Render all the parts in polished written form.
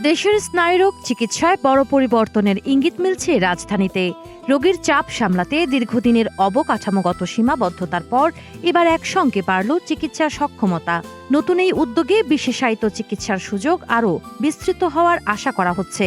দেশের স্নায়ুরোগ চিকিৎসায় বড় পরিবর্তনের ইঙ্গিত মিলছে রাজধানীতে। রোগীর চাপ সামলাতে দীর্ঘদিনের অবকাঠামোগত সীমাবদ্ধতার পর এবার একসঙ্গে বাড়ল চিকিৎসার সক্ষমতা। নতুন এই উদ্যোগে বিশেষায়িত চিকিৎসার সুযোগ আরও বিস্তৃত হওয়ার আশা করা হচ্ছে।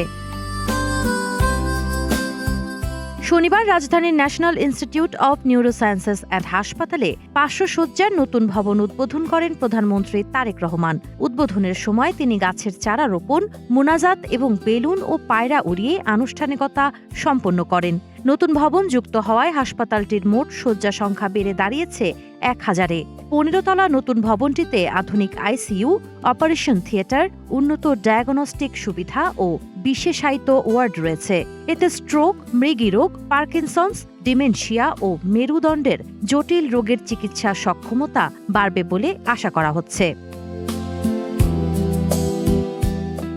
শনিবার রাজধানীর national institute of neurosciences and হাসপাতালে 500 শয্যার নতুন ভবন উদ্বোধন করেন প্রধানমন্ত্রী তারেক রহমান। উদ্বোধনের সময় তিনি গাছের চারা রোপণ, মোনাজাত এবং বেলুন ও পায়রা উড়িয়ে আনুষ্ঠানিকতা সম্পন্ন করেন। নতুন ভবন যুক্ত হওয়ায় হাসপাতালটির মোট শয্যা সংখ্যা বেড়ে দাঁড়িয়েছে 1000-এ। 15 তলা নতুন ভবনটিতে আধুনিক আইসিইউ, অপারেশন থিয়েটার, উন্নত ডায়াগনস্টিক সুবিধা ও বিশেষায়িত ওয়ার্ড রয়েছে। এতে স্ট্রোক, মৃগীরোগ, পার্কিনসন্স, ডিমেনশিয়া ও মেরুদণ্ডের জটিল রোগের চিকিৎসা সক্ষমতা বাড়বে বলে আশা করা হচ্ছে।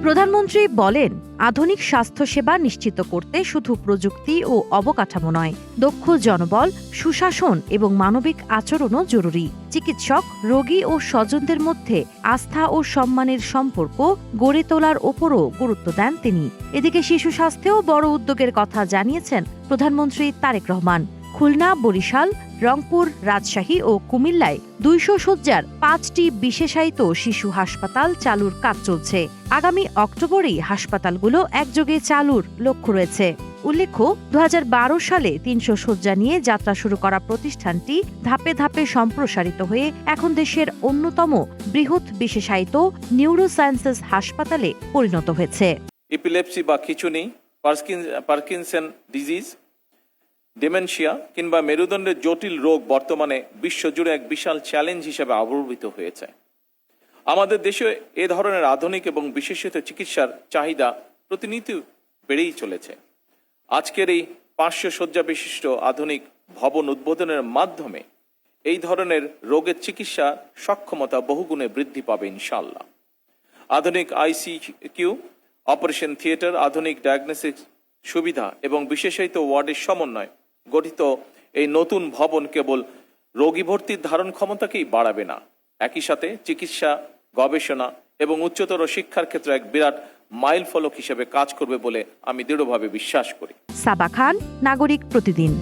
প্রধানমন্ত্রী বলেন, আধুনিক স্বাস্থ্যসেবা নিশ্চিত করতে শুধু প্রযুক্তি ও অবকাঠামো নয়, দক্ষ জনবল, সুশাসন এবং মানবিক আচরণও জরুরি। চিকিৎসক, রোগী ও স্বজনদের মধ্যে আস্থা ও সম্মানের সম্পর্ক গড়ে তোলার ওপরও গুরুত্ব দেন তিনি। এদিকে শিশু স্বাস্থ্যেও বড় উদ্যোগের কথা জানিয়েছেন প্রধানমন্ত্রী তারেক রহমান। খুলনা, বরিশাল, রংপুর, রাজশাহী ও কুমিল্লায় 200 শয্যার 5টি বিশেষায়িত শিশু হাসপাতাল চালুর কাজ চলছে। আগামী অক্টোবরেই হাসপাতালগুলো একযোগে চালুর লক্ষ্য রয়েছে। উল্লেখ্য, 2012 সালে 300 শয্যা নিয়ে যাত্রা শুরু করা প্রতিষ্ঠানটি ধাপে ধাপে সম্প্রসারিত হয়ে এখন দেশের অন্যতম বৃহৎ বিশেষায়িত নিউরোসায়েন্সেস হাসপাতালে পরিণত হয়েছে। এপিলেপসি বা খিঁচুনি, পার্কিনসন ডিজিজ, ডিমেনশিয়া কিংবা মেরুদণ্ডের জটিল রোগ বর্তমানে বিশ্বজুড়ে এক বিশাল চ্যালেঞ্জ হিসেবে আবির্ভূত হয়েছে। আমাদের দেশে এ ধরনের আধুনিক এবং বিশেষিত চিকিৎসার চাহিদা প্রতিনিয়ত বেড়েই চলেছে। আজকের এই 500 শয্যা বিশিষ্ট আধুনিক ভবন উদ্বোধনের মাধ্যমে এই ধরনের রোগের চিকিৎসা সক্ষমতা বহুগুণে বৃদ্ধি পাবে ইনশাআল্লাহ। আধুনিক আইসিইউ, অপারেশন থিয়েটার, আধুনিক ডায়াগনস্টিক সুবিধা এবং বিশেষায়িত ওয়ার্ডের সমন্বয় গঠিত এই নতুন ভবন কেবল রোগী ভর্তির ধারণ ক্ষমতাকেই বাড়াবে না, একই সাথে চিকিৎসা, গবেষণা এবং উচ্চতর শিক্ষার ক্ষেত্রে এক বিরাট মাইল ফলক হিসেবে কাজ করবে বলে আমি দৃঢ়ভাবে বিশ্বাস করি। সাবা খান, নাগরিক প্রতিদিন।